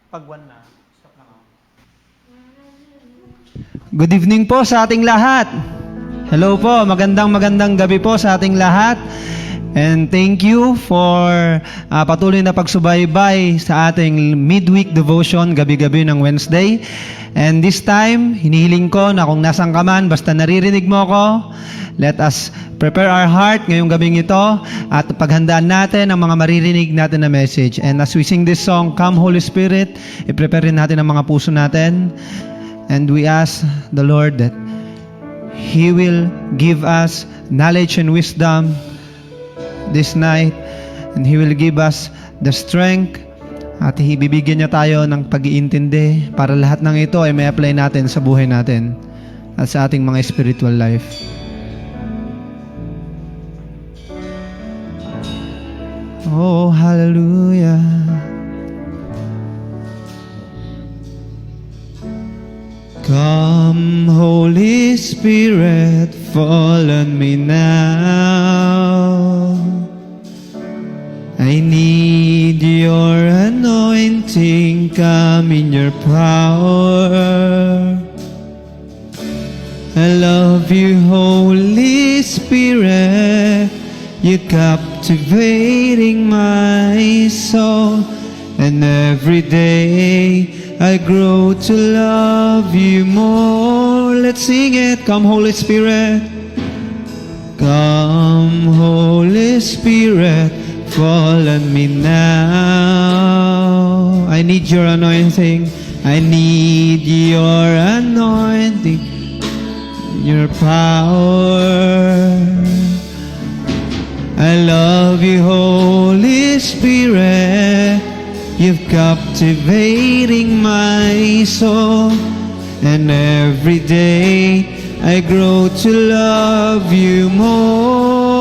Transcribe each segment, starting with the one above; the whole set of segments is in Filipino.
Pag 1 na, stop na ako. Good evening po sa ating lahat. Hello po, magandang gabi po sa ating lahat. And thank you for patuloy na pagsubaybay sa ating midweek devotion gabi-gabi ng Wednesday. And this time, hinihiling ko na kung nasan ka man, basta naririnig mo ko, let us prepare our heart ngayong gabing ito at paghandaan natin ang mga maririnig natin na message. And as we sing this song, Come Holy Spirit, i-prepare rin natin ang mga puso natin. And we ask the Lord that He will give us knowledge and wisdom this night, and He will give us the strength, at ibibigyan niya tayo ng pag-iintindi para lahat ng ito ay may apply natin sa buhay natin at sa ating mga spiritual life. Oh, hallelujah. Come, Holy Spirit, fall on me now. I need your anointing, come in your power. I love you, Holy Spirit, you're captivating my soul, and every day I grow to love you more. Let's sing it. Come, Holy Spirit. Come, Holy Spirit, fall on me now. I need your anointing. I need your anointing, your power. I love you, Holy Spirit, you're captivating my soul, and every day I grow to love you more.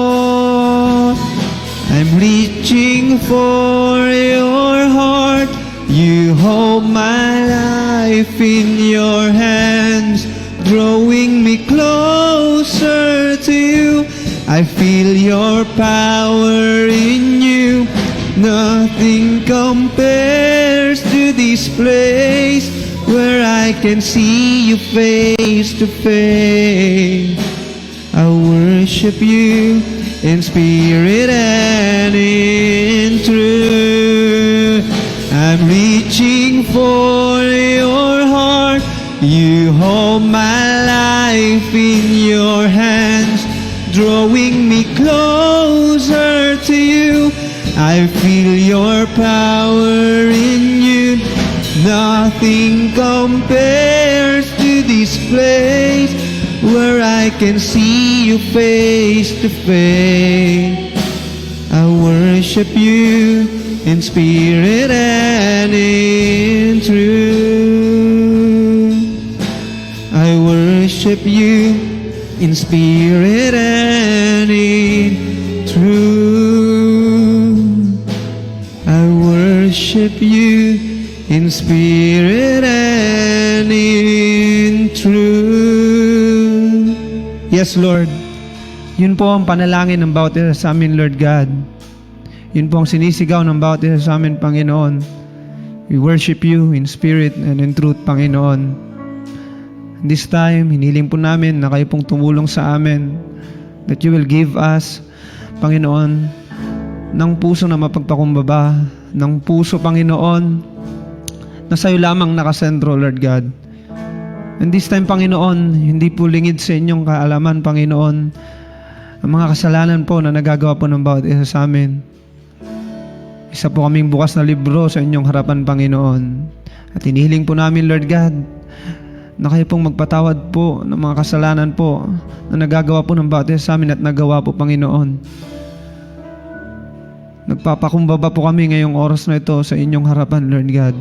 I'm reaching for your heart, you hold my life in your hands, drawing me closer to you. I feel your power in you. Nothing compares to this place where I can see you face to face. I worship you in spirit and in truth. I'm reaching for your heart. You hold my life in your hands, drawing me closer to you. I feel your power in you. Nothing compares to this place where I can see you face to face. I worship you in spirit and in truth. I worship you in spirit and in truth. I worship you in spirit and in truth. Yes, Lord. Yun po ang panalangin ng bawat isa sa amin, Lord God. Yun po ang sinisigaw ng bawat isa sa amin, Panginoon. We worship you in spirit and in truth, Panginoon. This time, hiniling po namin na kayo pong tumulong sa amin, that you will give us, Panginoon, ng puso na mapagpakumbaba, ng puso, Panginoon, na sa'yo lamang nakasentro, Lord God. And this time, Panginoon, hindi po lingid sa inyong kaalaman, Panginoon, ang mga kasalanan po na nagagawa po ng bawat isa sa amin. Isa po kaming bukas na libro sa inyong harapan, Panginoon. At hinihiling po namin, Lord God, na kayo pong magpatawad po ng mga kasalanan po na nagagawa po ng bawat isa sa amin at nagawa po, Panginoon. Nagpapakumbaba po kami ngayong oras na ito sa inyong harapan, Lord God.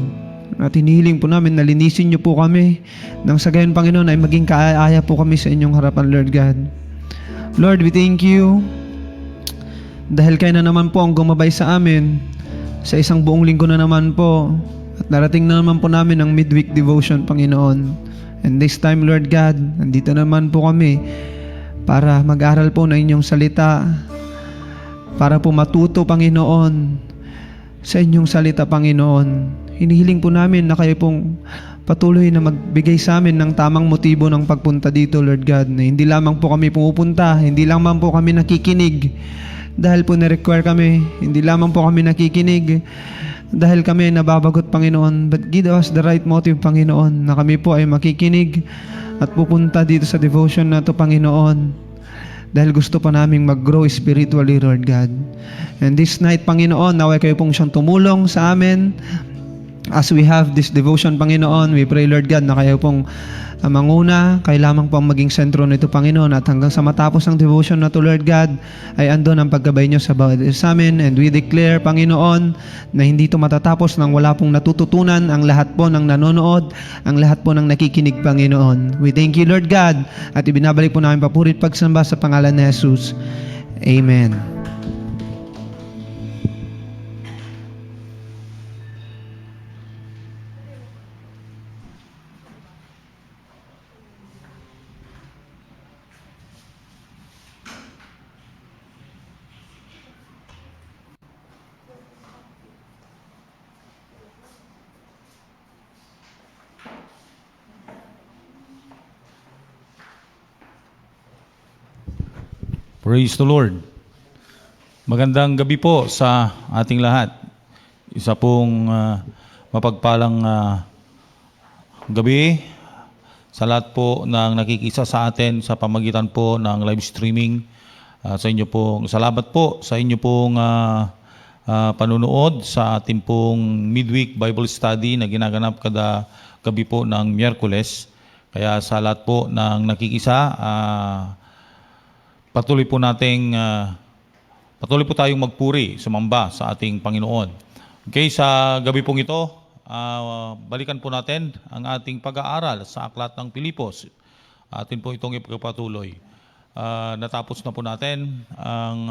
At hinihiling po namin na linisin niyo po kami nang sa gayon, Panginoon, ay maging kaaya po kami sa inyong harapan, Lord God. Lord, we thank you dahil kayo na naman po ang gumabay sa amin sa isang buong linggo na naman po, at narating na naman po namin ang midweek devotion, Panginoon. And this time, Lord God, nandito naman po kami para mag-aral po ng inyong salita, para po matuto, Panginoon, sa inyong salita, Panginoon. hinihiling po namin na kayo pong patuloy na magbigay sa amin ng tamang motibo ng pagpunta dito, Lord God, na hindi lamang po kami pumupunta, hindi lamang po kami nakikinig dahil po na-require kami, hindi lamang po kami nakikinig dahil kami nababagot, Panginoon, but give us the right motive, Panginoon, na kami po ay makikinig at pupunta dito sa devotion na to, Panginoon, dahil gusto pa naming mag-grow spiritually, Lord God. And this night, Panginoon, naway kayo pong siyang tumulong sa amin. As we have this devotion, Panginoon, we pray, Lord God, na kayo pong manguna, kayo lamang pong maging sentro nito, Panginoon, at hanggang sa matapos ang devotion na to, Lord God, ay andon ang paggabay niyo sa bawat isa sa amin. And we declare, Panginoon, na hindi ito matatapos nang wala pong natututunan ang lahat po ng nanonood, ang lahat po ng nakikinig, Panginoon. We thank you, Lord God, at ibinabalik po namin papurit pagsamba sa pangalan ni Jesus. Amen. Praise the Lord. Magandang gabi po sa ating lahat. Isa pong mapagpalang gabi sa lahat po ng nakikisa sa atin sa pamagitan po ng live streaming. Sa inyo pong salamat po sa inyo pong panunood sa ating pong midweek Bible study na ginaganap kada gabi po ng Miyerkules. Kaya sa lahat po ng nakikisa, patuloy po tayong magpuri, sumamba sa ating Panginoon. Okay, sa gabi pong ito, balikan po natin ang ating pag-aaral sa Aklat ng Pilipos. Atin po itong ipagpatuloy. Natapos na po natin ang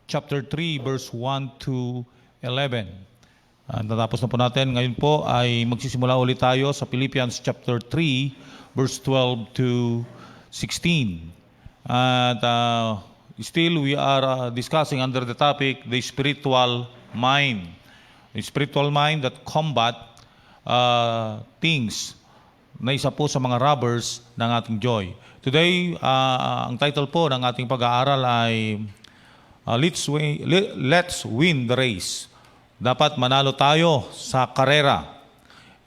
chapter 3, verse 1 to 11. Natapos na po natin. Ngayon po ay magsisimula ulit tayo sa Philippians chapter 3, verse 12 to 16. At still we are discussing under the topic the spiritual mind. The spiritual mind that combat things na isa po sa mga robbers ng ating joy. Today, ang title po ng ating pag-aaral ay Let's Win the Race. Dapat manalo tayo sa karera.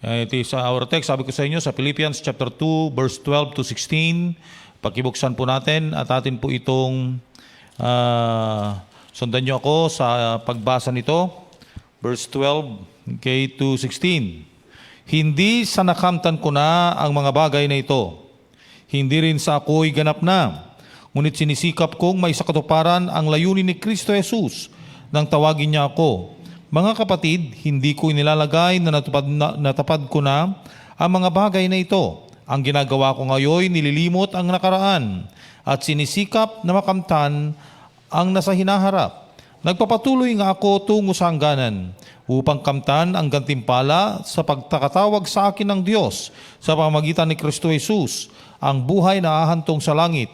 It is our text, sabi ko sa inyo, sa Philippians chapter 2, verse 12 to 16. Pakibuksan po natin at atin po itong sundan nyo ako sa pagbasa nito. Verse 12 okay, to 16. Hindi sa nakamtan ko na ang mga bagay na ito. Hindi rin sa ako'y ganap na. Ngunit sinisikap kong may sakatuparan ang layunin ni Kristo Jesus nang tawagin niya ako. Mga kapatid, hindi ko inilalagay na natapad ko na ang mga bagay na ito. Ang ginagawa ko ngayon, nililimot ang nakaraan at sinisikap na makamtan ang nasa hinaharap. Nagpapatuloy nga ako tungo sa hangganan upang kamtan ang gantimpala sa pagtakatawag sa akin ng Diyos sa pamamagitan ni Kristo Jesus, ang buhay na ahantong sa langit.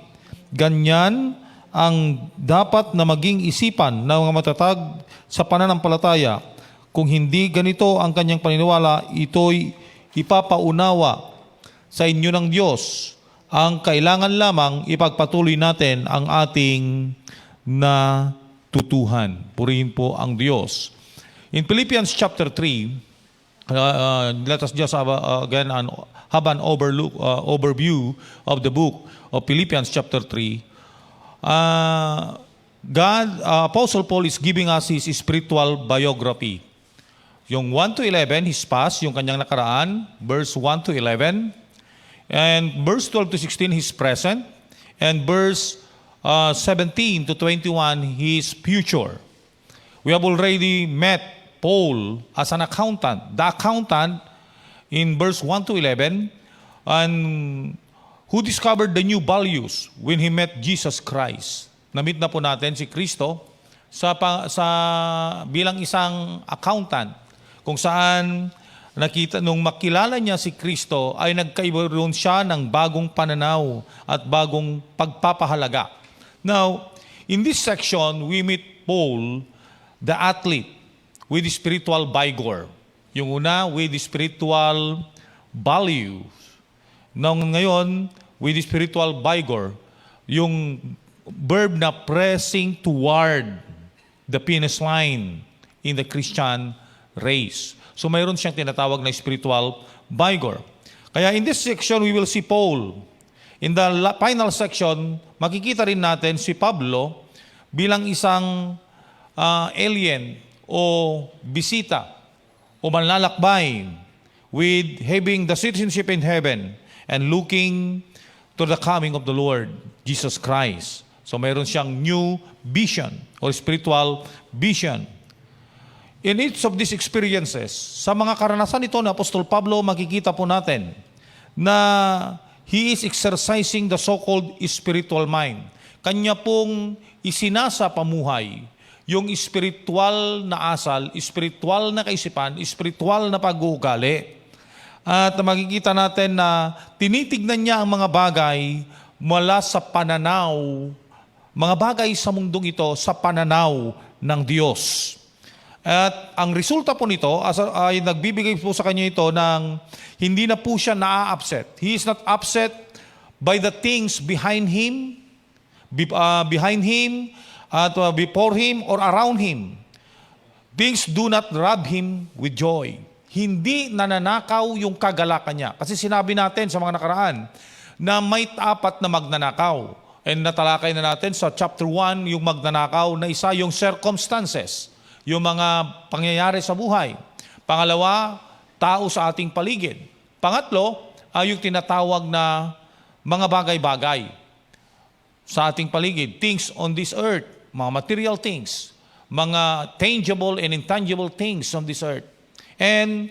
Ganyan ang dapat na maging isipan ng mga matatag sa pananampalataya. Kung hindi ganito ang kanyang paniniwala, ito'y ipapaunawa sa inyo ng Diyos. Ang kailangan lamang ipagpatuloy natin ang ating natutuhan. Purihin po ang Diyos. In Philippians chapter 3, let us just have an overview of the book of Philippians chapter 3. Apostle Paul is giving us his spiritual biography. Yung 1 to 11, his past, yung kanyang nakaraan, verse 1 to 11. And verse 12 to 16, his present. And verse 17 to 21, his future. We have already met Paul as an accountant. The accountant in verse 1 to 11, and who discovered the new values when he met Jesus Christ. Na-meet na po natin si Kristo sa bilang isang accountant, kung saan nakita nung makilala niya si Kristo ay nagkaroon siya ng bagong pananaw at bagong pagpapahalaga. Now, in this section, we meet Paul, the athlete with spiritual vigor. Yung una, with spiritual value. Ngayon, with spiritual vigor. Yung verb na pressing toward the finish line in the Christian race. So mayroon siyang tinatawag na spiritual vigor. Kaya in this section, we will see Paul. In the final section, makikita rin natin si Pablo bilang isang alien o bisita o manlalakbay with having the citizenship in heaven and looking to the coming of the Lord Jesus Christ. So mayroon siyang new vision or spiritual vision. In each of these experiences, sa mga karanasan ito ni Apostol Pablo, makikita po natin na he is exercising the so-called spiritual mind. Kanya pong isinasa pamuhay yung spiritual na asal, spiritual na kaisipan, spiritual na pag-uugali. At makikita natin na tinitignan niya ang mga bagay mula sa pananaw, mga bagay sa mundong ito sa pananaw ng Diyos. At ang resulta po nito ay nagbibigay po sa kanya ito ng hindi na po siya na-upset. He is not upset by the things behind him, at before him or around him. Things do not rob him with joy. Hindi nananakaw yung kagalakan niya. Kasi sinabi natin sa mga nakaraan na may apat na magnanakaw. And natalakay na natin sa chapter 1 yung magnanakaw na isa yung circumstances, yung mga pangyayari sa buhay. Pangalawa, tao sa ating paligid. Pangatlo, ay yung tinatawag na mga bagay-bagay sa ating paligid. Things on this earth, mga material things, mga tangible and intangible things on this earth. And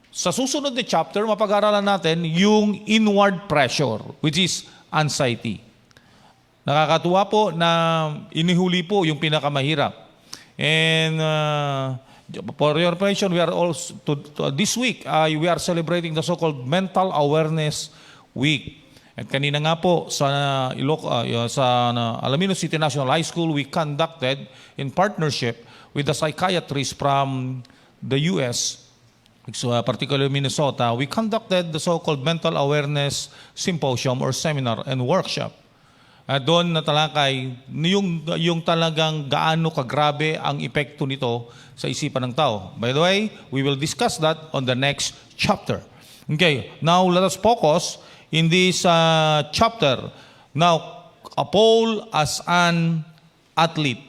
sa susunod na chapter, mapag-aralan natin yung inward pressure, which is anxiety. Nakakatuwa po na inihuli po yung pinakamahirap. And for your information, we are also this week we are celebrating the so-called Mental Awareness Week. At kanina nga po sa Alaminos City National High School, we conducted in partnership with the psychiatrists from the U.S., so particularly Minnesota, we conducted the so-called Mental Awareness Symposium or Seminar and Workshop. At doon natalakay yung talagang gaano kagrabe ang epekto nito sa isipan ng tao. By the way, we will discuss that on the next chapter. Okay, now let us focus in this chapter. Now, Paul as an athlete,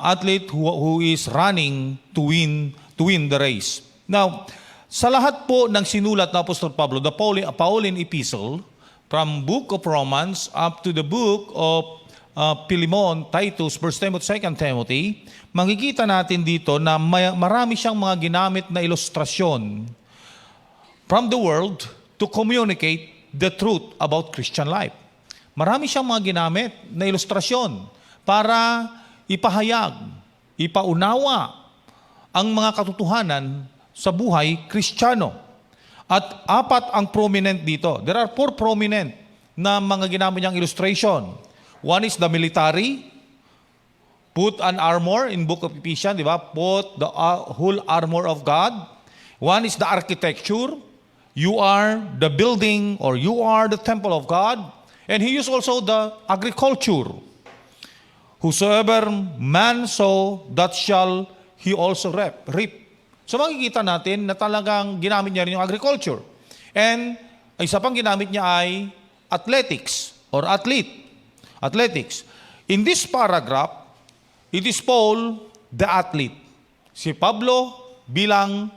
athlete who is running to win the race. Now, sa lahat po ng sinulat na Apostol Pablo, the Pauline epistle, from book of Romans up to the book of Philemon, Titus, 1 Timothy, 2 Timothy, makikita natin dito na marami siyang mga ginamit na ilustrasyon from the world to communicate the truth about Christian life. Marami siyang mga ginamit na ilustrasyon para ipahayag, ipaunawa ang mga katotohanan sa buhay Kristiyano. At apat ang prominent dito. There are 4 prominent na mga ginamit niyang illustration. One is the military. Put an armor in book of Ephesians, di ba? Put the whole armor of God. One is the architecture. You are the building or you are the temple of God. And he used also the agriculture. Whosoever man sow, that shall he also reap. So makikita natin na talagang ginamit niya rin yung agriculture. And isa pang ginamit niya ay athletics or athletics. In this paragraph, it is Paul the athlete. Si Pablo bilang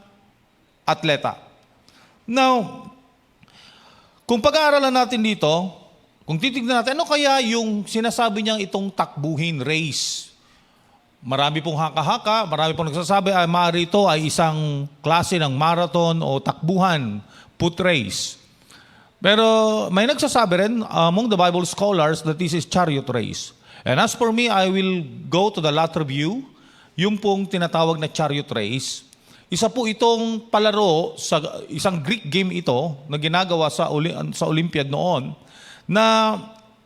atleta. Now, kung pag-aaralan natin dito, kung titignan natin, ano kaya yung sinasabi niyang itong takbuhin, race? Marami pong haka-haka, marami pong nagsasabi ay maaari ito ay isang klase ng marathon o takbuhan, foot race. Pero may nagsasabi rin among the Bible scholars that this is chariot race. And as for me, I will go to the latter view, yung pong tinatawag na chariot race. Isa po itong palaro sa isang Greek game ito na ginagawa sa Olympiad noon na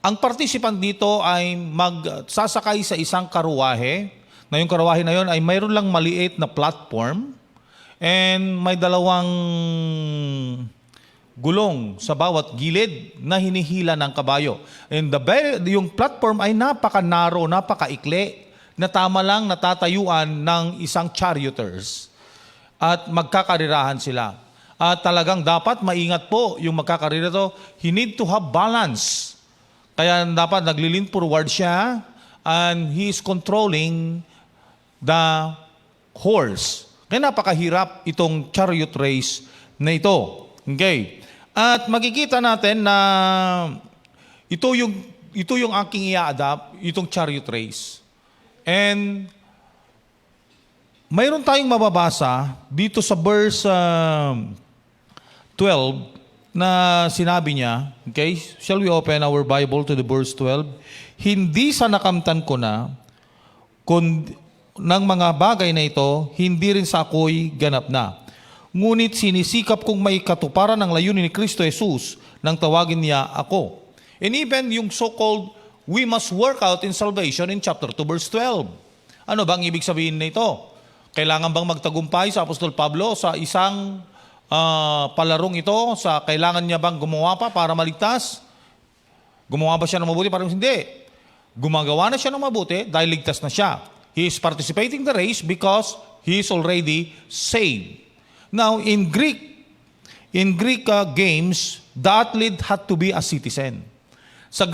ang participant dito ay magsasakay sa isang karuwahe. na yung karwahe na yon ay mayroon lang maliit na platform and may dalawang gulong sa bawat gilid na hinihila ng kabayo. And yung platform ay napaka-narrow, napaka-ikli, na tama lang natatayuan ng isang charioteers. At magkakarirahan sila. At talagang dapat maingat po yung magkakarira to. He need to have balance. Kaya dapat naglilin forward siya and he is controlling the horse. Kaya napakahirap itong chariot race na ito. Okay. At makikita natin na ito yung aking i-adapt, itong chariot race. And mayroon tayong mababasa dito sa verse 12 na sinabi niya, okay? Shall we open our Bible to the verse 12? Hindi sa nakamtan ko na ng mga bagay na ito, hindi rin sa ako'y ganap na. Ngunit sinisikap kong may katuparan ng layunin ni Kristo Jesus nang tawagin niya ako. And even yung so-called, we must work out in salvation in chapter 2 verse 12. Ano bang ibig sabihin na ito? Kailangan bang magtagumpay sa Apostol Pablo sa isang palarong ito? Kailangan niya bang gumawa pa para maligtas? Gumawa ba siya ng mabuti? Parang hindi. Gumagawa na siya ng mabuti dahil ligtas na siya. He is participating the race because he is already saved. Now, in Greek games, the athlete had to be a citizen. Sa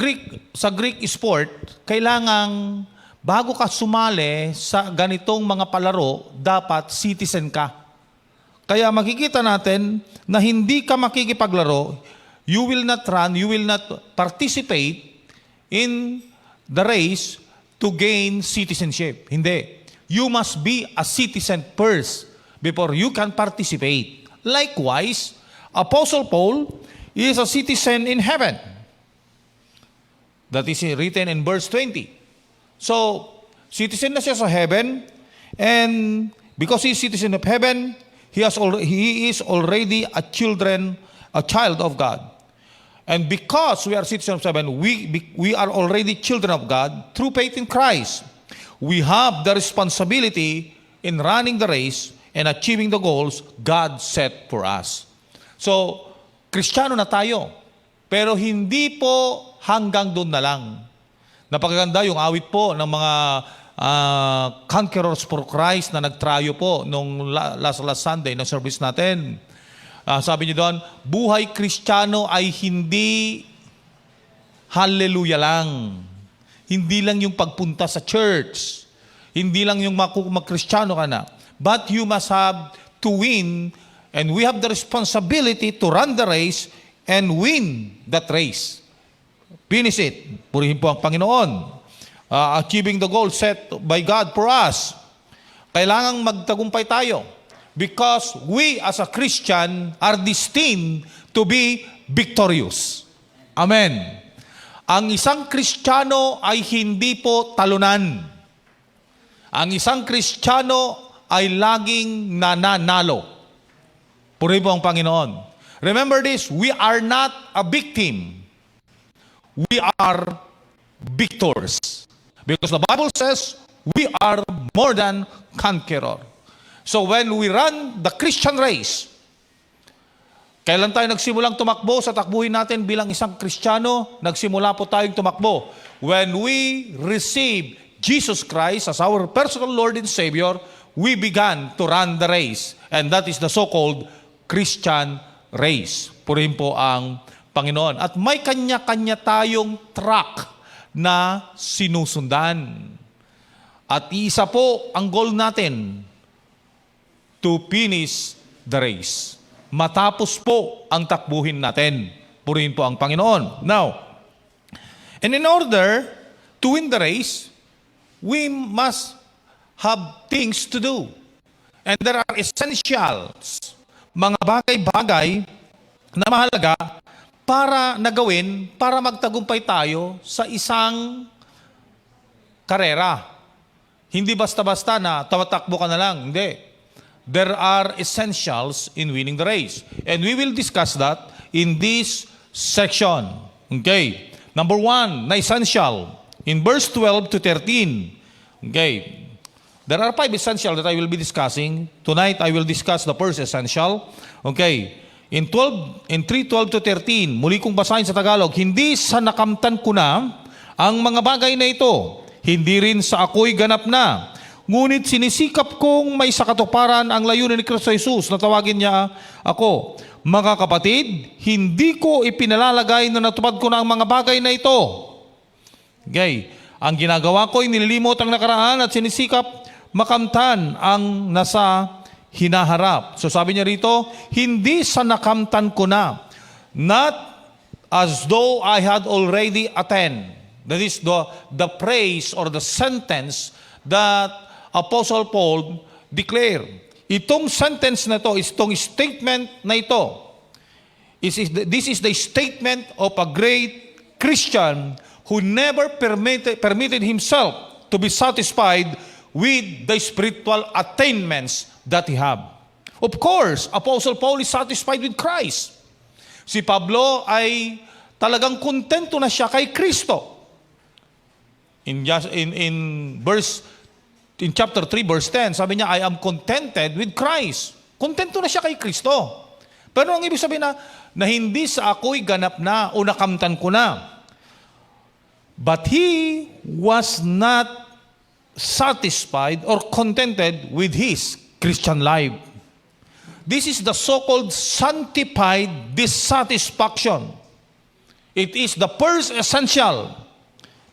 Greek sport, kailangang bago ka sumali sa ganitong mga palaro, dapat citizen ka. Kaya makikita natin na hindi ka makikipaglaro, you will not run, you will not participate in the race to gain citizenship. Hindi. You must be a citizen first before you can participate. Likewise, Apostle Paul is a citizen in heaven. That is written in verse 20. So, citizen na siya sa heaven, and because he is citizen of heaven, he is already a child of God. And because we are citizens of heaven, we are already children of God through faith in Christ. We have the responsibility in running the race and achieving the goals God set for us. So, Kristiyano na tayo, pero hindi po hanggang doon na lang. Napakaganda yung awit po ng mga conquerors for Christ na nagtrayo po nung last Sunday na service natin. Sabi niyo doon, buhay Kristiyano ay hindi hallelujah lang. Hindi lang yung pagpunta sa church. Hindi lang yung mag-Kristiyano ka na. But you must have to win, and we have the responsibility to run the race and win that race. Finish it. Purihin po ang Panginoon. Achieving the goal set by God for us. Kailangang magtagumpay tayo because we as a Christian are destined to be victorious. Amen. Ang isang Kristiyano ay hindi po talunan. Ang isang Kristiyano ay laging nananalo. Purihin po ang Panginoon. Remember this, we are not a victim. We are victors. Because the Bible says, we are more than conqueror. So when we run the Christian race, kailan tayo nagsimulang tumakbo sa takbuhin natin bilang isang Kristiyano? Nagsimula po tayong tumakbo when we receive Jesus Christ as our personal Lord and Savior. We began to run the race. And that is the so-called Christian race. Purihin po ang Panginoon. At may kanya-kanya tayong track na sinusundan. At isa po ang goal natin, to finish the race. Matapos po ang takbuhin natin. Purihin po ang Panginoon. Now, and in order to win the race, we must have things to do. And there are essentials, mga bagay-bagay na mahalaga para nagawin, para magtagumpay tayo sa isang karera. Hindi basta-basta na tawatakbo ka na lang. Hindi. There are essentials in winning the race. And we will discuss that in this section. Okay. Number 1, na essential. In verse 12 to 13. Okay. There are 5 essential that I will be discussing. Tonight, I will discuss the first essential. Okay. In 3:12 to 13, muli kong basahin sa Tagalog, hindi sa nakamtan ko na ang mga bagay na ito, hindi rin sa ako'y ganap na. Ngunit sinisikap kong may sakatuparan ang layunin ni Kristo Jesus na tawagin niya ako. Mga kapatid, hindi ko ipinalalagay na natupad ko na ang mga bagay na ito. Okay. Ang ginagawa ko ay nililimot ang nakaraan at sinisikap makamtan ang nasa hinaharap. So sabi niya rito, hindi sa nakamtan ko na, not as though I had already attained. That is the praise or the sentence that Apostle Paul declared. Itong sentence na to, itong statement na ito, this is the statement of a great Christian who never permitted himself to be satisfied with the spiritual attainments that he have. Of course, Apostle Paul is satisfied with Christ. Si Pablo ay talagang kontento na siya kay Kristo. In chapter 3 verse 10, sabi niya, I am contented with Christ. Kontento na siya kay Kristo. Pero ang ibig sabihin na hindi sa ako'y ganap na o nakamtan ko na. But he was not satisfied or contented with his Christian life. This is the so-called sanctified dissatisfaction. It is the first essential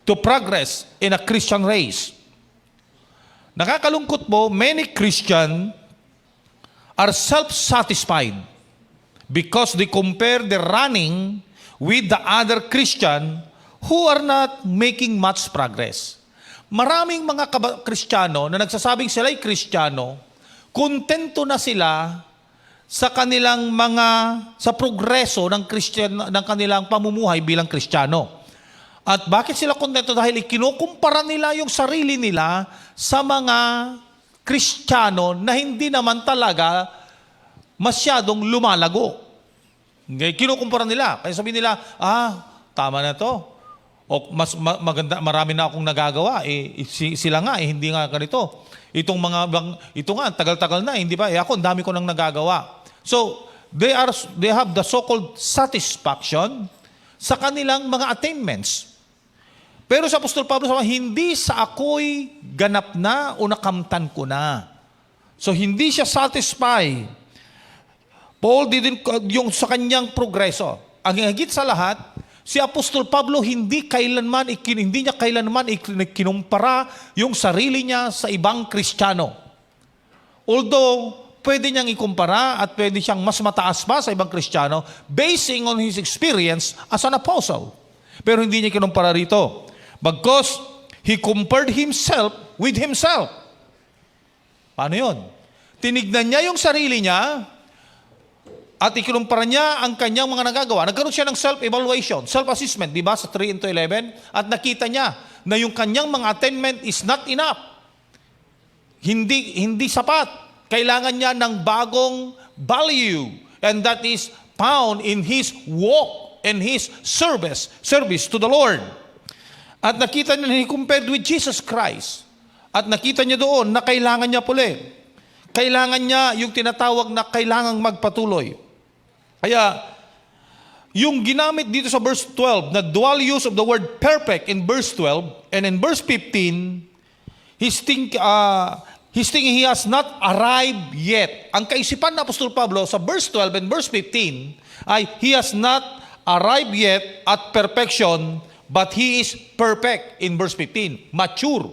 to progress in a Christian race. Nakakalungkot po, many Christians are self-satisfied because they compare their running with the other Christian who are not making much progress. Maraming mga Kristiyano na nagsasabing sila'y Kristiyano, kontento na sila sa kanilang sa progreso ng kanilang pamumuhay bilang Kristiyano. At bakit sila kontento? Dahil kinukumpara nila yung sarili nila sa mga Kristiyano na hindi naman talaga masyadong lumalago. Okay? Kinukumpara nila. Kaya sabihin nila, tama na to. O mas maganda, marami na akong nagagawa. Sila nga, hindi nga ganito. Ito nga, tagal-tagal na, hindi ba? Ako, ang dami ko nang nagagawa. So, they have the so-called satisfaction sa kanilang mga attainments. Pero sa Apostol Pablo, hindi sa ako'y ganap na o nakamtan ko na. So, hindi siya satisfied. Paul didn't, yung sa kanyang progreso. Ang higit sa lahat, si Apostol Pablo hindi niya kailanman kinumpara yung sarili niya sa ibang Kristiyano. Although, pwede niyang ikumpara at pwede siyang mas mataas pa sa ibang Kristiyano basing on his experience as an apostle. Pero hindi niya kinumpara rito. Because he compared himself with himself. Paano yun? Tinignan niya yung sarili niya at ikinumpara niya ang kanyang mga nagagawa. Nagkaroon siya ng self-evaluation, self-assessment, di ba, sa 3:11? At nakita niya na yung kanyang mga attainment is not enough. Hindi sapat. Kailangan niya ng bagong value. And that is found in his walk and his service to the Lord. At nakita niya na he compared with Jesus Christ. At nakita niya doon na kailangan niya puli. Kailangan niya yung tinatawag na kailangang magpatuloy. Kaya, yung ginamit dito sa verse 12, na dual use of the word perfect in verse 12, and in verse 15, he's thinking he has not arrived yet. Ang kaisipan na Apostol Pablo sa verse 12 and verse 15 ay he has not arrived yet at perfection, but he is perfect in verse 15. Mature.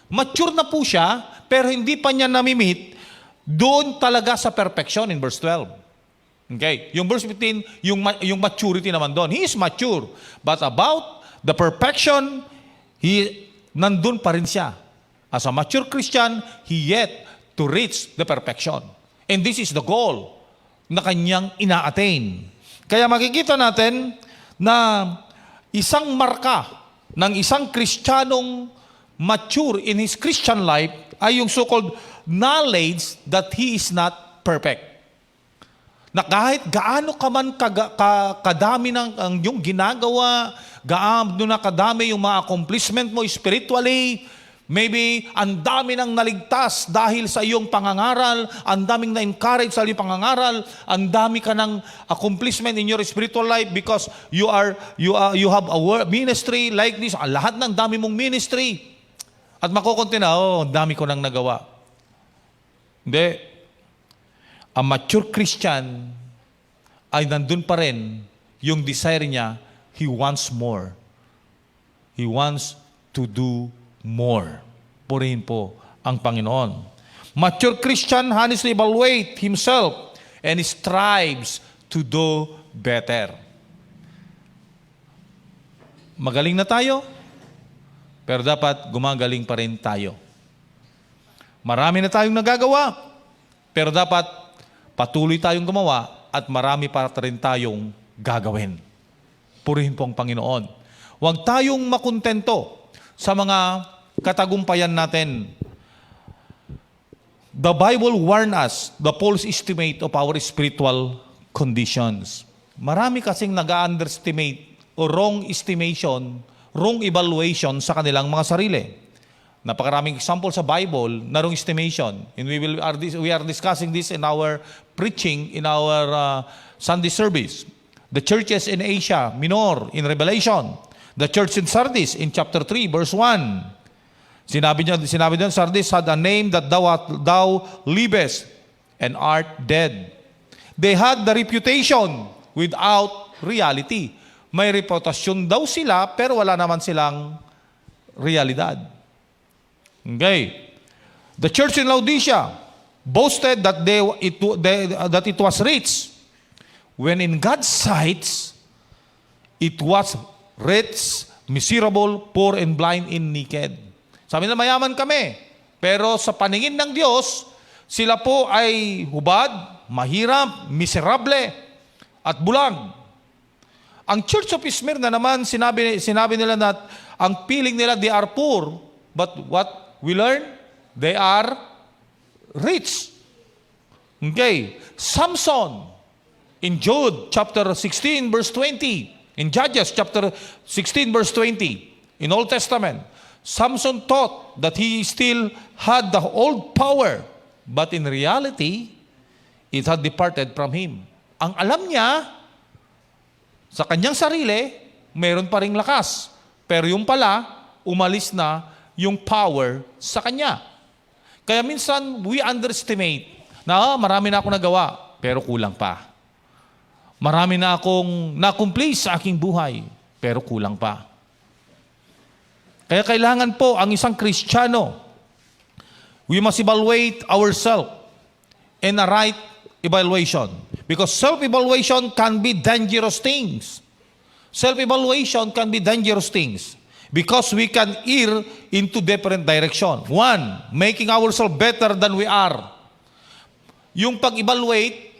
Mature na po siya, pero hindi pa niya namimit doon talaga sa perfection in verse 12. Okay. Yung verse 15, yung maturity naman doon. He is mature. But about the perfection, nandun pa rin siya. As a mature Christian, he yet to reach the perfection. And this is the goal na kanyang ina-attain. Kaya makikita natin na isang marka ng isang Kristiyanong mature in his Christian life ay yung so-called knowledge that he is not perfect. Na kahit gaano ka man kadami ng yung ginagawa, gaano na kadami yung mga accomplishment mo spiritually, Maybe ang dami nang naligtas dahil sa iyong pangangaral, ang daming na-encourage sa iyong pangangaral, ang dami ka ng accomplishment in your spiritual life because you have a ministry like this. Lahat ng dami mong ministry. At makukunti na, ang dami ko nang nagawa. Hindi. A mature Christian ay nandun pa rin yung desire niya, he wants more. He wants to do more. Purihin po ang Panginoon. Mature Christian honestly evaluate himself and strives to do better. Magaling na tayo, pero dapat gumagaling pa rin tayo. Marami na tayong nagagawa, pero dapat patuloy tayong gumawa at marami pa rin tayong gagawin. Purihin po ang Panginoon. Huwag tayong makontento sa mga katagumpayan natin. The Bible warns us the false estimate of our spiritual conditions. Marami kasing nag-underestimate o wrong estimation, wrong evaluation sa kanilang mga sarili. Napakaraming example sa Bible na wrong estimation. And we are discussing this in our preaching, in our Sunday service. The churches in Asia Minor in Revelation. The church in Sardis in chapter 3 verse 1. Sinabi niya, Sardis had a name that thou livest and art dead. They had the reputation without reality. May reputasyon daw sila pero wala naman silang realidad. Okay. The church in Laodicea boasted that it was rich, when in God's sight it was rich, miserable, poor, and blind, and naked. Sabi na mayaman kami, pero sa paningin ng Diyos, sila po ay hubad, mahirap, miserable, at bulag. Ang Church of Smyrna naman, sinabi nila na ang feeling nila, they are poor, but what we learn? They are rich. Okay. Samson, in Jude chapter 16 verse 20, in Judges chapter 16 verse 20, in Old Testament, Samson thought that he still had the old power, but in reality, it had departed from him. Ang alam niya, sa kanyang sarili, mayroon pa ring lakas. Pero yung pala, umalis na yung power sa kanya. Kaya minsan, we underestimate na marami na akong nagawa, pero kulang pa. Marami na akong na-accomplish sa aking buhay, pero kulang pa. Kaya kailangan po ang isang Kristiyano, we must evaluate ourselves in a right evaluation. Because self-evaluation can be dangerous things. Self-evaluation can be dangerous things. Because we can err into different direction. One, making ourselves better than we are. Yung pag-evaluate,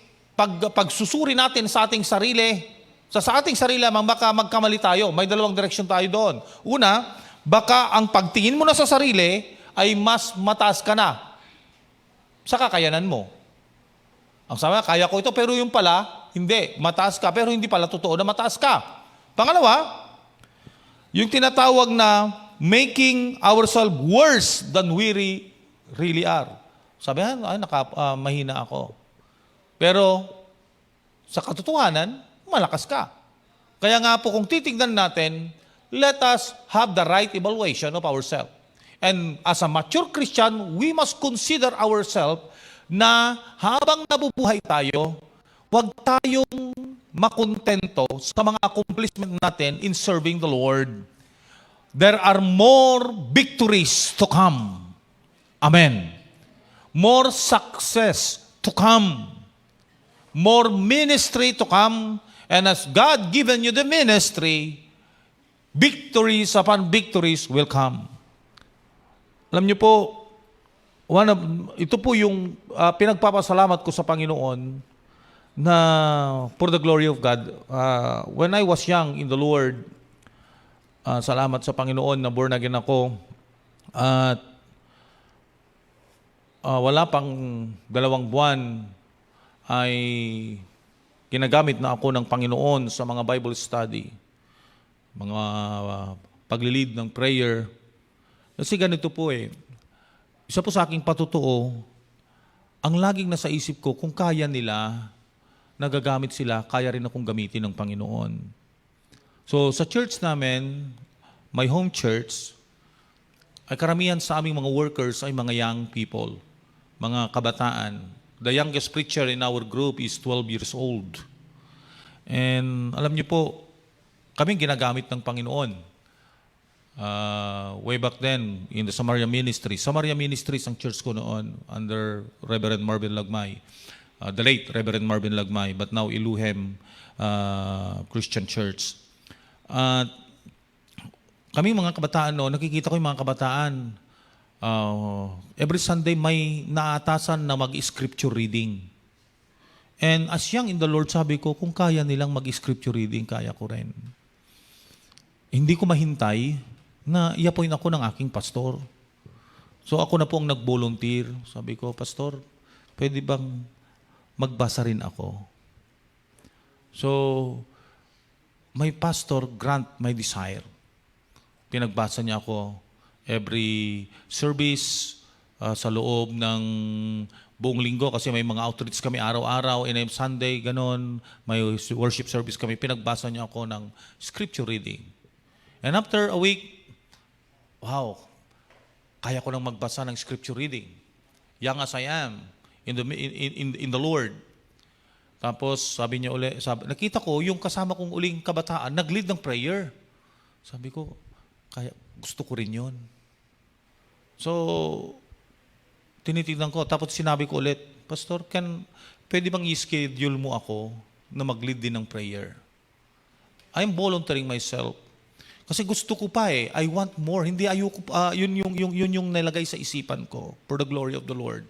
pagsusuri natin sa ating sarili, sa ating sarili lamang baka magkamali tayo. May dalawang direksyon tayo doon. Una, baka ang pagtingin mo na sa sarili ay mas mataas ka na sa kakayanan mo. Ang sabi, kaya ko ito, pero yung pala, hindi. Mataas ka, pero hindi pala totoo na mataas ka. Pangalawa, yung tinatawag na making ourselves worse than we really are. Sabi, mahina ako. Pero, sa katotohanan, malakas ka. Kaya nga po, kung titignan natin, let us have the right evaluation of ourselves. And as a mature Christian, we must consider ourselves na habang nabubuhay tayo, huwag tayong makontento sa mga accomplishment natin in serving the Lord. There are more victories to come. Amen. More success to come. More ministry to come. And as God given you the ministry, victories upon victories will come. Alam niyo po, ito po yung pinagpapasalamat ko sa Panginoon na for the glory of God. When I was young in the Lord, salamat sa Panginoon na born again ako. At wala pang 2 buwan ay ginagamit na ako ng Panginoon sa mga Bible study, mga paglilid ng prayer, Kasi ganito po isa po sa aking patutuo, ang laging nasa isip ko, kung kaya nila, nagagamit sila, kaya rin akong gamitin ng Panginoon. So sa church namin, my home church, ay karamihan sa aming mga workers ay mga young people, mga kabataan. The youngest preacher in our group is 12 years old. And alam niyo po, kami ginagamit ng Panginoon. Way back then, in the Samaria Ministry. Samaria Ministries ang church ko noon under Reverend Marvin Lagmay. The late Reverend Marvin Lagmay, but now Iluhem Christian Church. Kami mga kabataan nakikita ko yung mga kabataan. Every Sunday may naatasan na mag-scripture reading. And as young in the Lord, sabi ko, kung kaya nilang mag-scripture reading, kaya ko rin. Hindi ko mahintay na i-appoint ako ng aking pastor. So ako na po ang nag-volunteer. Sabi ko, Pastor, pwede bang magbasa rin ako? So, my pastor grant my desire. Pinagbasa niya ako every service sa loob ng buong linggo kasi may mga outreach kami araw-araw, and Sunday, ganon, may worship service kami. Pinagbasa niya ako ng scripture reading. And after a week, wow, kaya ko nang magbasa ng scripture reading. Young as I am in the Lord. Tapos sabi niya uli, nakita ko yung kasama kong uling kabataan, nag-lead ng prayer. Sabi ko, kaya gusto ko rin yun. So, tinitignan ko. Tapos sinabi ko ulit, Pastor, pwede bang i-schedule mo ako na mag-lead din ng prayer? I'm volunteering myself. Kasi gusto ko pa I want more. Hindi ayoko yun yung nilagay sa isipan ko for the glory of the Lord.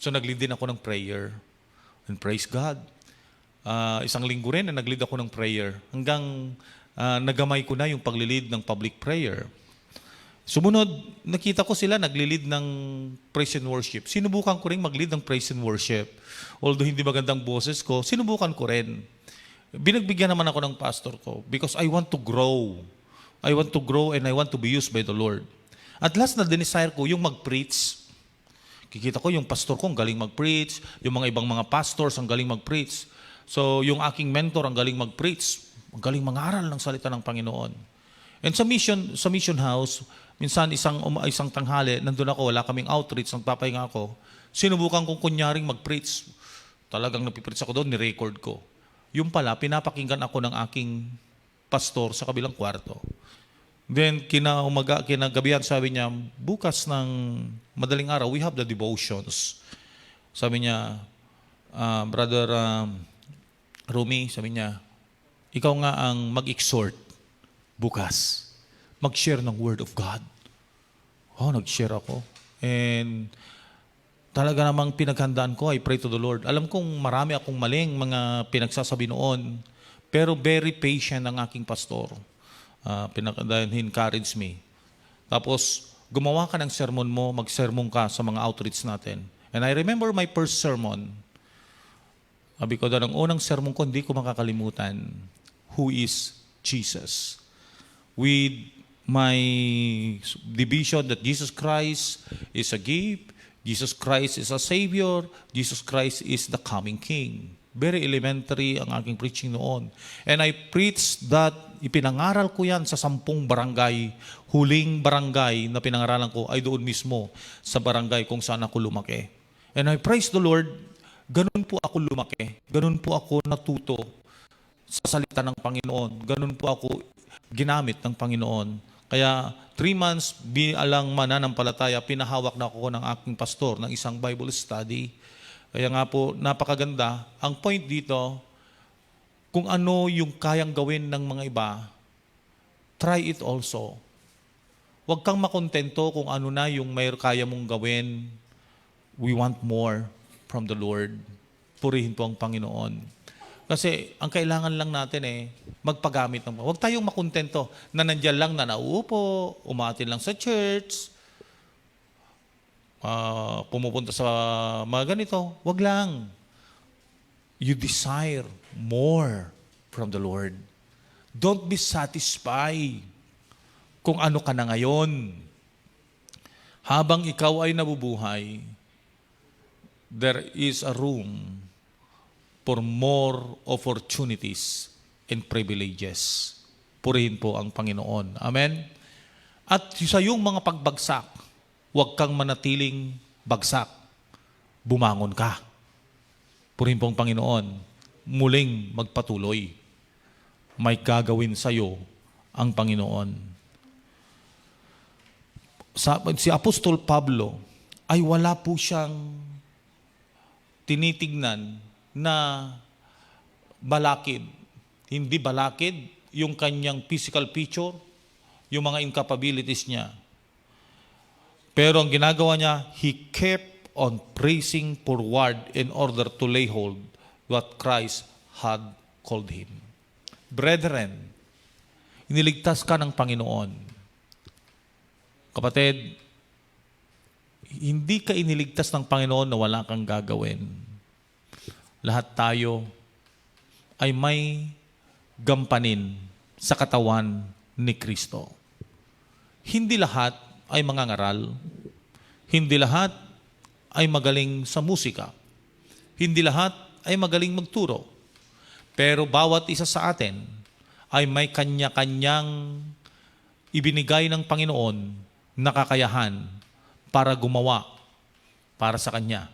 So nag-lead din ako ng prayer. And praise God. Isang linggo rin na nag-lead ako ng prayer. Hanggang nagamay ko na yung pag-lead ng public prayer. Sumunod, nakita ko sila nag-lead ng praise and worship. Sinubukan ko rin mag-lead ng praise and worship. Although hindi magandang boses ko, sinubukan ko rin. Binagbigyan naman ako ng pastor ko because I want to grow. I want to grow and I want to be used by the Lord. At last na desire ko yung mag-preach. Kikita ko yung pastor ko ang galing mag-preach, yung mga ibang mga pastors ang galing mag-preach. So yung aking mentor ang galing mag-preach, ang galing mangaral ng salita ng Panginoon. And sa mission house, minsan isang tanghali, nandun ako, wala kaming outreach, nagpapahinga ako. Sinubukan kong kunyaring mag-preach. Talagang napipreach ako doon, ni-record ko. Yung pala, pinapakinggan ako ng aking pastor sa kabilang kwarto. Then, kinagabihan, sabi niya, bukas ng madaling araw, we have the devotions. Sabi niya, Brother Rumi, sabi niya, ikaw nga ang mag-exhort bukas. Mag-share ng Word of God. Nag-share ako. And talaga namang pinaghandaan ko, I pray to the Lord. Alam kong marami akong maling mga pinagsasabi noon, pero very patient ang aking pastor. He encouraged me. Tapos, gumawa ka ng sermon mo, mag-sermon ka sa mga outreach natin. And I remember my first sermon. Sabi ko, ang unang sermon ko, hindi ko makakalimutan. Who is Jesus? With my division that Jesus Christ is a gift, Jesus Christ is a Savior, Jesus Christ is the coming King. Very elementary ang aking preaching noon. And I preached that, ipinangaral ko yan sa 10 barangay. Huling barangay na pinangaralan ko ay doon mismo sa barangay kung saan ako lumaki. And I praise the Lord, ganun po ako lumaki. Ganun po ako natuto sa salita ng Panginoon. Ganun po ako ginamit ng Panginoon. Kaya 3 months bilang mananampalataya, pinahawak na ako ng aking pastor ng isang Bible study. Kaya nga po, napakaganda. Ang point dito, kung ano yung kayang gawin ng mga iba, try it also. Huwag kang makontento kung ano na yung may kaya mong gawin. We want more from the Lord. Purihin po ang Panginoon. Kasi ang kailangan lang natin magpagamit ng. Huwag tayong makontento na nandiyan lang na nauupo, umatin lang sa church, pumupunta sa mga ganito. Wag lang. You desire more from the Lord. Don't be satisfied kung ano ka na ngayon. Habang ikaw ay nabubuhay, there is a room for more opportunities and privileges. Purihin po ang Panginoon. Amen? At sa iyong mga pagbagsak, huwag kang manatiling bagsak. Bumangon ka. Purihin po ang Panginoon. Muling magpatuloy. May gagawin sa iyo ang Panginoon. Si Apostol Pablo ay wala po siyang tinitignan na balakid. Hindi balakid yung kanyang physical feature, yung mga incapabilities niya. Pero ang ginagawa niya, he kept on pressing forward in order to lay hold what Christ had called him. Brethren, iniligtas ka ng Panginoon. Kapatid, hindi ka iniligtas ng Panginoon na wala kang gagawin. Lahat tayo ay may gampanin sa katawan ni Kristo. Hindi lahat ay mangangaral. Hindi lahat ay magaling sa musika. Hindi lahat ay magaling magturo. Pero bawat isa sa atin ay may kanya-kanyang ibinigay ng Panginoon na kakayahan para gumawa para sa Kanya.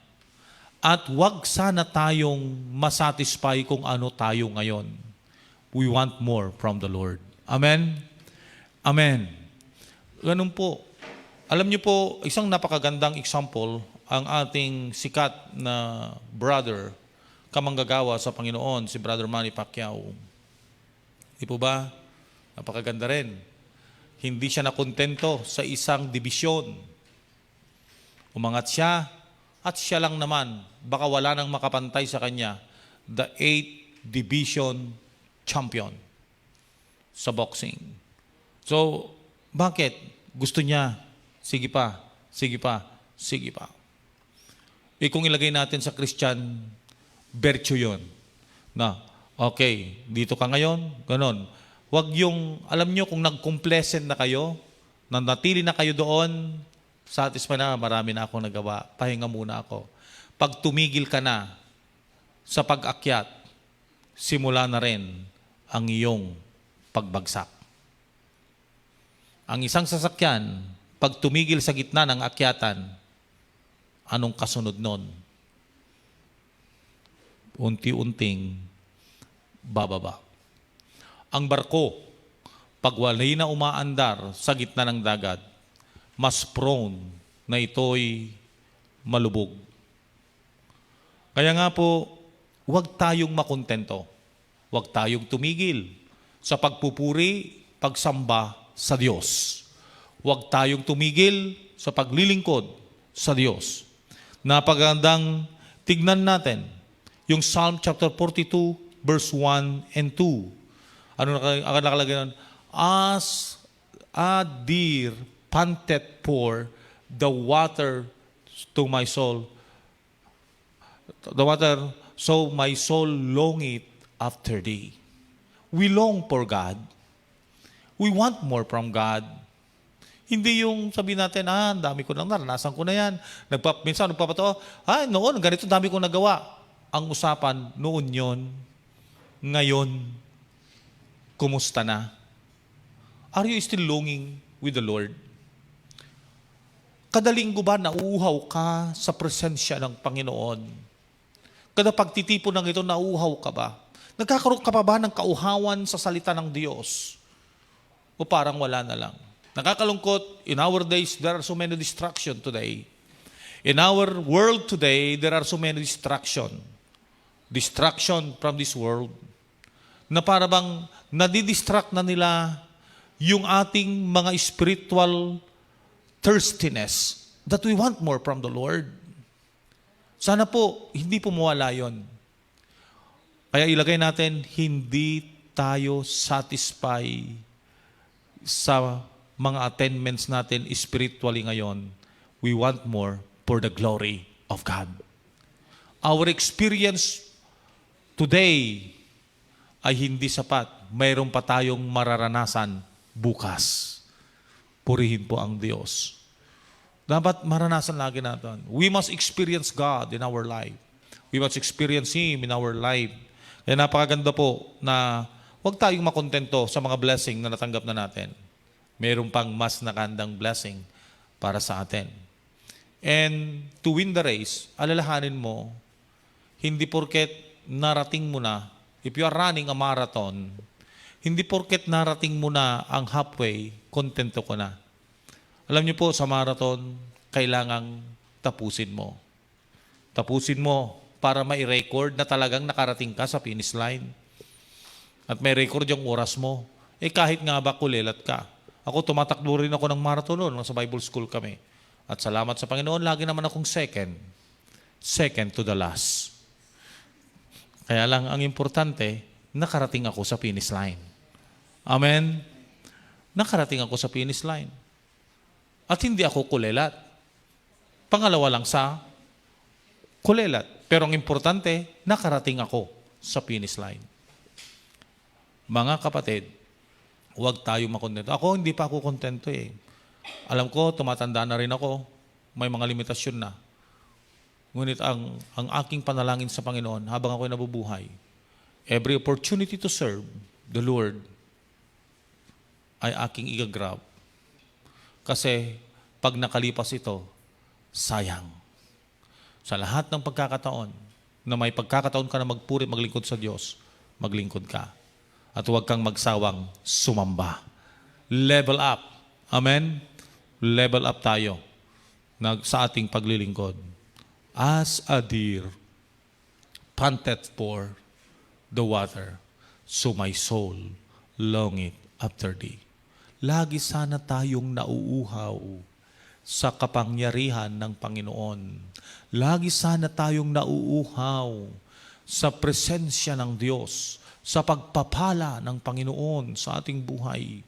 At wag sana tayong masatisfy kung ano tayo ngayon. We want more from the Lord. Amen? Amen. Ganun po. Alam niyo po, isang napakagandang example ang ating sikat na brother, kamanggagawa sa Panginoon, si Brother Manny Pacquiao. Di po ba? Napakaganda rin. Hindi siya nakontento sa isang dibisyon. Umangat siya at siya lang naman, baka wala nang makapantay sa kanya, the 8th Division Champion sa boxing. So, bakit? Gusto niya, sige pa, sige pa, sige pa. Kung ilagay natin sa Christian, virtue yun. Na, okay, dito ka ngayon, ganon. Huwag yung, alam nyo, kung nag-complacent na kayo, natili na kayo doon, satisfied na, marami na akong nagawa, pahinga muna ako. Pag tumigil ka na sa pag-akyat, simula na rin ang iyong pagbagsak. Ang isang sasakyan, pag tumigil sa gitna ng akyatan, anong kasunod nun? Unti-unting bababa. Ang barko, pag walay na umaandar sa gitna ng dagat, mas prone na ito'y malubog. Kaya nga po, huwag tayong makontento. Huwag tayong tumigil sa pagpupuri, pagsamba sa Diyos. Huwag tayong tumigil sa paglilingkod sa Diyos. Napagandang tignan natin yung Psalm chapter 42, verse 1 and 2. Ano nakalagay nun? As a deer panted for the water to my soul. The water, so my soul longeth after thee. We long for God. We want more from God. Hindi yung sabihin natin, dami ko lang naranasan ko na yan. Minsan nagpapato, noon, ganito dami ko nagawa. Ang usapan, noon yon, ngayon, kumusta na? Are you still longing with the Lord? Kada linggo ba nauuhaw ka sa presensya ng Panginoon? Kada pagtitipon ng ito, nauuhaw ka ba? Nagkakaroon ka pa ba ng kauhawan sa salita ng Diyos? O parang wala na lang? Nakakalungkot, in our days, there are so many distractions today. In our world today, there are so many distractions. Distraction from this world. Na para bang nadidistract na nila yung ating mga spiritual thirstiness that we want more from the Lord. Sana po, hindi po mawala yun. Kaya ilagay natin, hindi tayo satisfy sa mga attainments natin spiritually ngayon. We want more for the glory of God. Our experience today ay hindi sapat. Mayroon pa tayong mararanasan bukas. Purihin po ang Diyos. Dapat maranasan lagi natin. We must experience God in our life. We must experience Him in our life. Kaya napakaganda po na huwag tayong makontento sa mga blessing na natanggap na natin. Meron pang mas nakandang blessing para sa atin. And to win the race, alalahanin mo, hindi porket narating mo na, if you are running a marathon, hindi porket narating mo na ang halfway, kontento ko na. Alam niyo po, sa marathon, kailangang tapusin mo. Tapusin mo para mai-record na talagang nakarating ka sa finish line. At may record yung oras mo. Kahit nga ba kulilat ka. Ako, tumatakbo rin ako ng marathon noon, sa Bible school kami. At salamat sa Panginoon, lagi naman akong second. Second to the last. Kaya lang, ang importante, nakarating ako sa finish line. Amen? Nakarating ako sa finish line. At hindi ako kulelat. Pangalawa lang sa kulelat. Pero ang importante, nakarating ako sa finish line. Mga kapatid, huwag tayo makontento. Ako, hindi pa ako kontento eh. Alam ko, tumatanda na rin ako. May mga limitasyon na. Ngunit ang aking panalangin sa Panginoon habang ako'y nabubuhay, every opportunity to serve the Lord ay aking igagrab. Kasi pag nakalipas ito, sayang. Sa lahat ng pagkakataon, na may pagkakataon ka na magpuri, maglingkod sa Diyos, maglingkod ka. At huwag kang magsawang sumamba. Level up. Amen? Level up tayo sa ating paglilingkod. As a deer panteth for the water, so my soul longeth after thee. Lagi sana tayong nauuhaw sa kapangyarihan ng Panginoon. Lagi sana tayong nauuhaw sa presensya ng Diyos, sa pagpapala ng Panginoon sa ating buhay.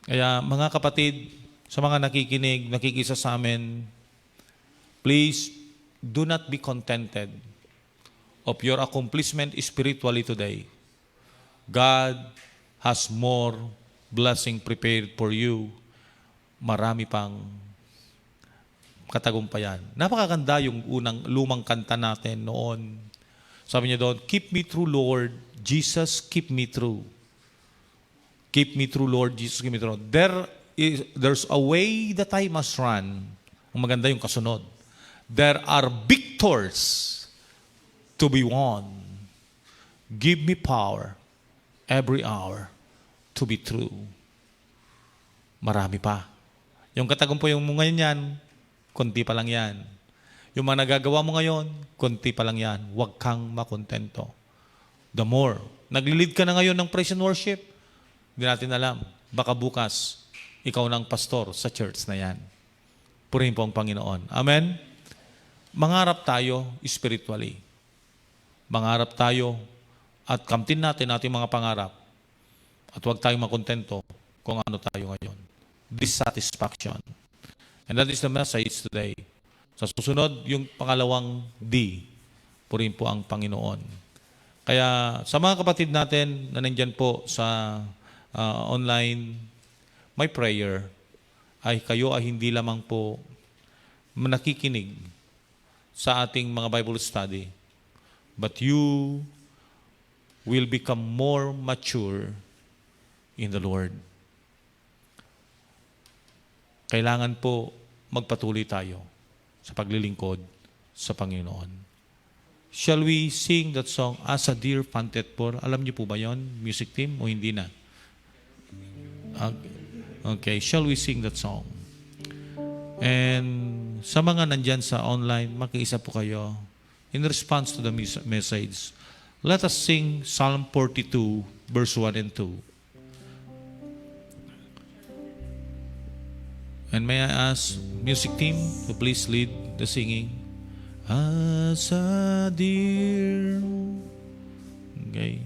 Kaya mga kapatid, sa mga nakikinig, nakikisa sa amin, please do not be contented of your accomplishment spiritually today. God has more blessing prepared for you. Marami pang katagumpayan. Napakaganda yung lumang kanta natin noon. Sabi niya doon, keep me true, Lord. Jesus, keep me true. Keep me true, Lord. Jesus, keep me true. There's a way that I must run. Ang maganda yung kasunod. There are victors to be won. Give me power every hour to be true. Marami pa. Yung katagumpayan mo ngayon yan, konti pa lang yan. Yung mga nagagawa mo ngayon, konti pa lang yan. Huwag kang makontento. The more. Naglilid ka na ngayon ng praise and worship, hindi natin alam. Baka bukas, ikaw ng pastor sa church na yan. Purihin po ang Panginoon. Amen? Mangarap tayo spiritually. Mangarap tayo at kamtin natin ating mga pangarap. At huwag tayong makontento kung ano tayo ngayon. Dissatisfaction. And that is the message today. Sa susunod, yung pangalawang D, purihin po ang Panginoon. Kaya sa mga kapatid natin na nandyan po sa online, my prayer ay kayo ay hindi lamang po nakikinig sa ating mga Bible study, but you will become more mature in the Lord. Kailangan po magpatuloy tayo sa paglilingkod sa Panginoon. Shall we sing that song, As a Deer Panteth For? Alam niyo po ba yon, music team, o hindi na? Okay, shall we sing that song? And sa mga nandyan sa online, makiisa po kayo. In response to the message, let us sing Psalm 42, verse 1 and 2. And may I ask music team to please lead the singing. As a deer. Okay.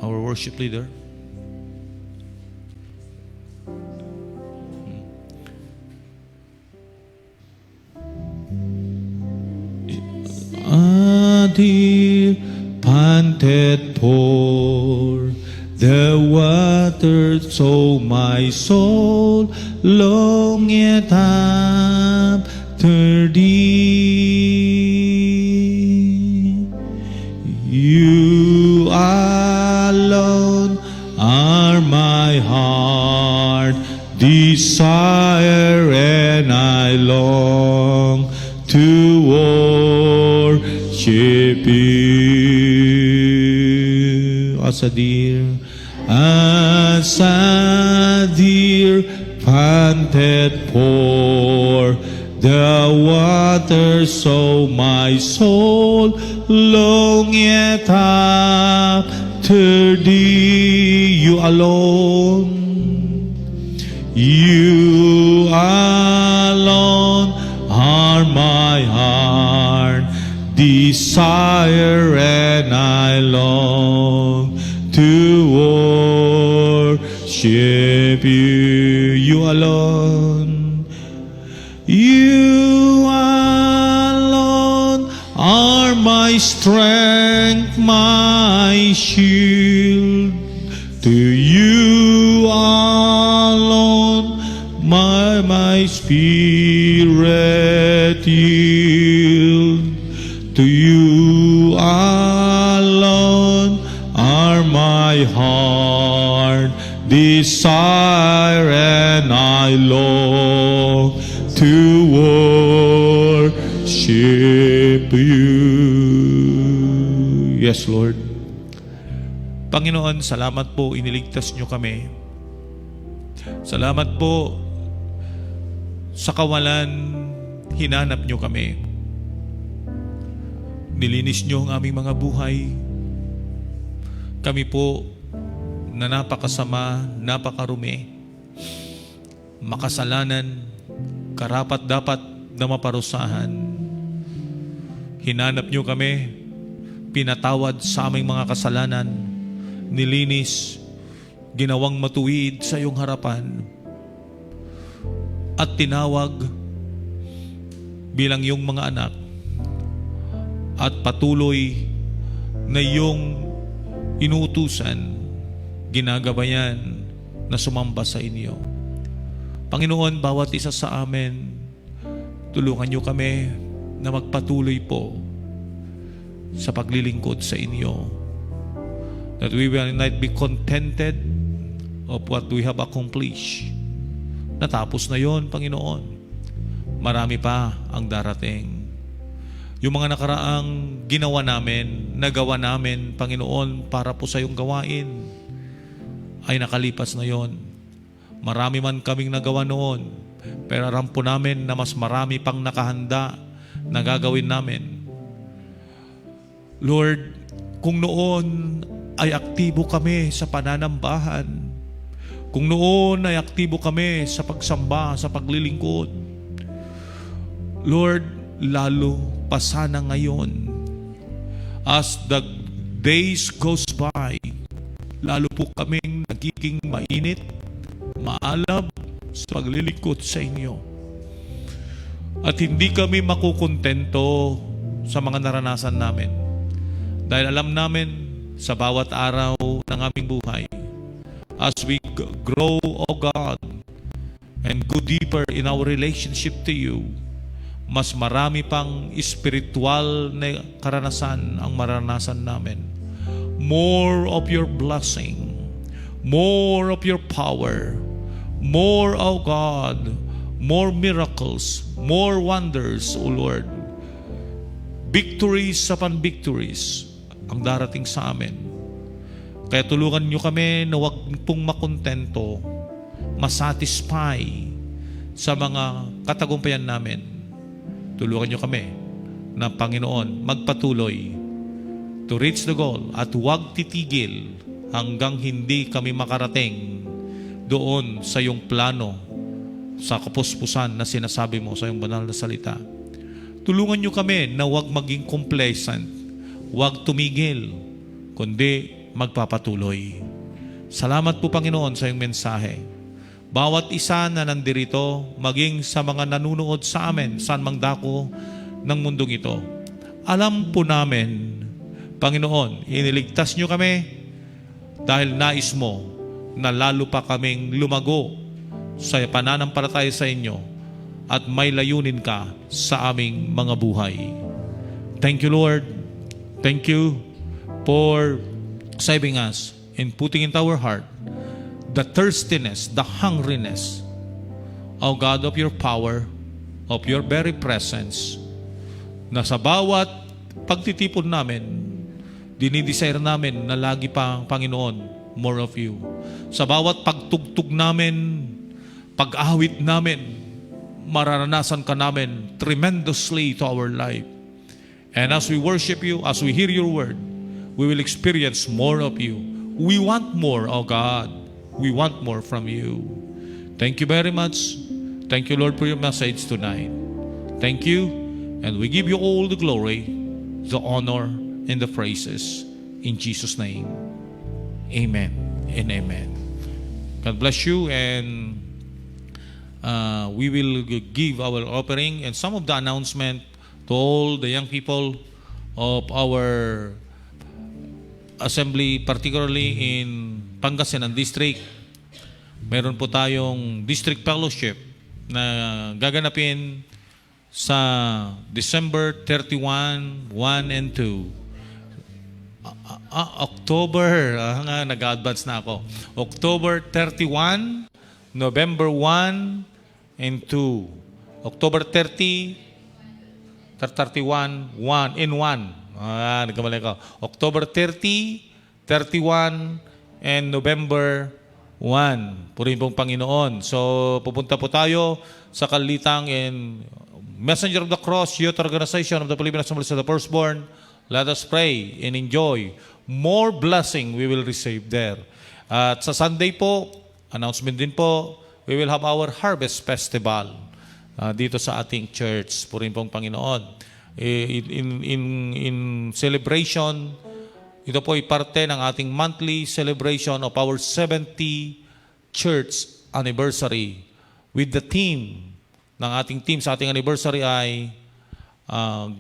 Our worship leader. A deer panted for the water, water, so my soul longeth after thee. You alone are my heart desire, and I long to worship you. As a deer panted for the water, so my soul longeth after thee. You alone, you alone are my heart desire, and I long to worship you. You alone, you alone are my strength, my shield. To you alone my spirit yield. To you alone are my heart desire, and I long to worship you. Yes, Lord. Panginoon, salamat po, iniligtas niyo kami. Salamat po, sa kawalan, hinanap niyo kami. Nilinis niyo ang aming mga buhay. Kami po, na napakasama, napakarumi, makasalanan, karapat-dapat na maparusahan. Hinanap niyo kami, pinatawad sa aming mga kasalanan, nilinis, ginawang matuwid sa iyong harapan, at tinawag bilang iyong mga anak, at patuloy na iyong inuutusan, ginagabayan na sumamba sa inyo. Panginoon, bawat isa sa amin, tulungan niyo kami na magpatuloy po sa paglilingkod sa inyo, that we will not be contented of what we have accomplished. Natapos na yon, Panginoon. Marami pa ang darating. Yung mga nakaraang ginawa namin, nagawa namin, Panginoon, para po sa iyong gawain, ay nakalipas na yon. Marami man kaming nagawa noon, pero aram po namin na mas marami pang nakahanda na gagawin namin. Lord, kung noon ay aktibo kami sa pananambahan, kung noon ay aktibo kami sa pagsamba, sa paglilingkod, Lord, lalo pa sana ngayon, as the days goes by, lalo po kaming nagiging mainit, maalab sa paglilingkod sa inyo. At hindi kami makukontento sa mga naranasan namin. Dahil alam namin, sa bawat araw ng aming buhay, as we grow, O God, and go deeper in our relationship to you, mas marami pang spiritual na karanasan ang maranasan namin. More of your blessing, more of your power, more, O God, more miracles, more wonders, O Lord. Victories upon victories ang darating sa amin. Kaya tulungan niyo kami na huwag pong makontento, masatisfy sa mga katagumpayan namin. Tulungan niyo kami na, Panginoon, magpatuloy to reach the goal at huwag titigil hanggang hindi kami makarating doon sa iyong plano, sa kapuspusan na sinasabi mo sa iyong banal na salita. Tulungan niyo kami na huwag maging complacent, huwag tumigil, kundi magpapatuloy. Salamat po, Panginoon, sa iyong mensahe. Bawat isa na nandirito, maging sa mga nanunood sa amin, saan mang dako ng mundong ito, alam po namin, Panginoon, iniligtas niyo kami dahil nais mo na lalo pa kaming lumago sa pananampalataya sa inyo at may layunin ka sa aming mga buhay. Thank you, Lord. Thank you for saving us and putting into our heart the thirstiness, the hungriness, O God, of your power, of your very presence, na sa bawat pagtitipon namin, dinidesire namin na lagi pang Panginoon, more of you. Sa bawat pagtugtog namin, pag-awit namin, mararanasan ka namin tremendously to our life. And as we worship you, as we hear your word, we will experience more of you. We want more, O God. We want more from you. Thank you very much. Thank you, Lord, for your message tonight. Thank you, and we give you all the glory, the honor, and the praises. In Jesus' name, amen and amen. God bless you, and we will give our offering and some of the announcement to all the young people of our assembly, particularly in Pangasinan District. Meron po tayong district fellowship na gaganapin sa December 31, 1 and 2. October, nag-advance na ako. October 31, November 1 and 2. October 30, 31, 1 in 1. Nagkamali ko. October 30, 31, and November 1. Purihin pong Panginoon. So, pupunta po tayo sa Kalitang in Messenger of the Cross Youth Organization of the Philippine Assemblies of the Firstborn. Let us pray and enjoy more blessing we will receive there. At sa Sunday po, announcement din po, we will have our Harvest Festival dito sa ating church. Purihin pong Panginoon. In celebration, ito po ay parte ng ating monthly celebration of our 70 church anniversary with the theme ng ating team sa ating anniversary ay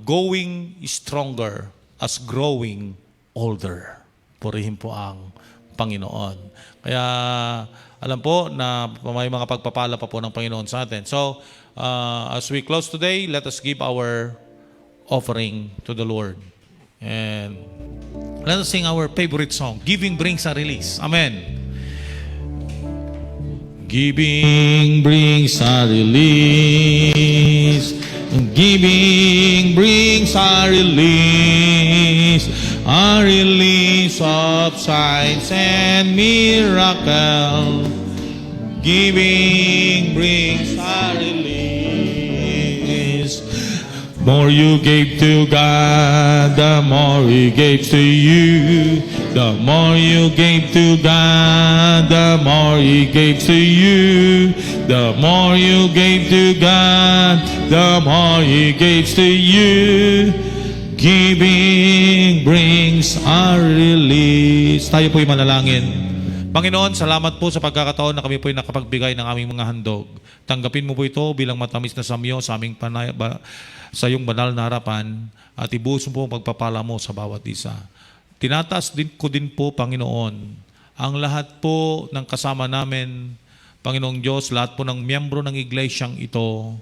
going stronger as growing older. Purihin po ang Panginoon. Kaya alam po na may mga pagpapala pa po ng Panginoon sa atin. So, as we close today, let us give our offering to the Lord. And let us sing our favorite song, Giving Brings a Release. Amen. Giving brings a release. Giving brings a release. A release of signs and miracles. Giving brings a release. More you gave to God, the more He gave to you. The more you gave to God, the more He gave to you. The more you gave to God, the more He gave to you. Giving brings a release. Tayo po'y manalangin. Panginoon, salamat po sa pagkakataon na kami po'y nakapagbigay ng aming mga handog. Tanggapin mo po ito bilang matamis na samyo sa aming sa iyong banal na harapan at ibuhos mo po ang pagpapala mo sa bawat isa. Tinataas din ko din po, Panginoon, ang lahat po ng kasama namin, Panginoong Diyos, lahat po ng miyembro ng iglesyang ito,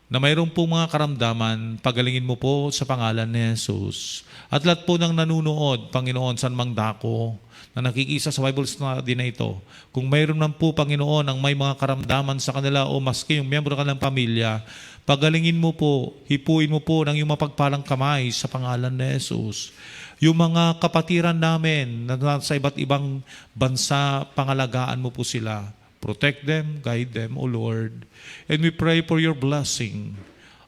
na mayroon po mga karamdaman, pagalingin mo po sa pangalan ni Jesus. At lahat po ng nanunood, Panginoon, san mang dako, na nakikisa sa Bible study na ito, kung mayroon man po, Panginoon, ang may mga karamdaman sa kanila o maski yung miyembro ng kanilang pamilya, pagalingin mo po, hipuin mo po ng iyong mapagpalang kamay sa pangalan ni Jesus. Yung mga kapatiran namin na sa iba't ibang bansa, pangalagaan mo po sila. Protect them, guide them, O Lord. And we pray for your blessing,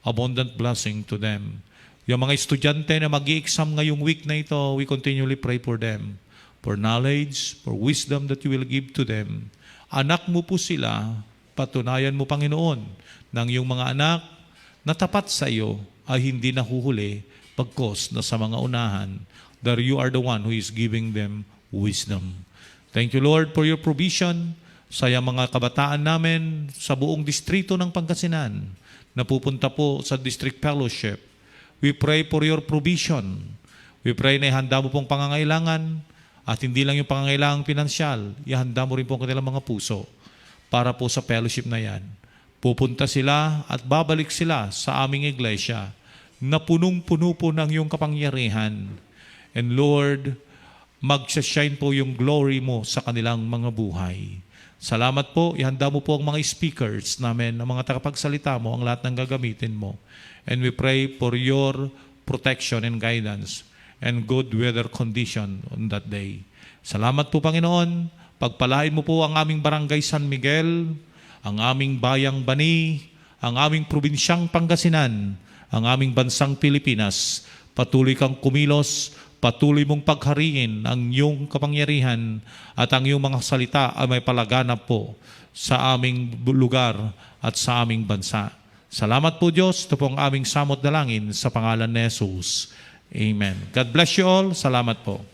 abundant blessing to them. Yung mga estudyante na mag-i-exam ngayong week na ito, we continually pray for them. For knowledge, for wisdom that you will give to them. Anak mo po sila, patunayan mo, Panginoon, ng iyong mga anak na tapat sa iyo ay hindi nahuhuli pagkos na sa mga unahan, that you are the one who is giving them wisdom. Thank you, Lord, for your provision sa mga kabataan namin sa buong distrito ng Pangasinan na pupunta po sa district fellowship. We pray for your provision. We pray na ihanda mo pong pangangailangan At hindi lang yung pangangailangang pinansyal, ihanda mo rin po ang kanilang mga puso para po sa fellowship na yan. Pupunta sila at babalik sila sa aming iglesia na punong-puno po ng iyong kapangyarihan. And Lord, magsashine po yung glory mo sa kanilang mga buhay. Salamat po, ihanda mo po ang mga speakers namin, ang mga tagapagsalita mo, ang lahat ng gagamitin mo. And we pray for your protection and guidance and good weather condition on that day. Salamat po, Panginoon. Pagpalain mo po ang aming barangay San Miguel, ang aming bayang Bani, ang aming probinsyang Pangasinan, ang aming bansang Pilipinas. Patuloy kang kumilos, patuloy mong paghariin ang iyong kapangyarihan at ang iyong mga salita ay may palaganap po sa aming lugar at sa aming bansa. Salamat po, Diyos. Ito po ang aming samot dalangin sa pangalan ni Jesus. Amen. God bless you all. Salamat po.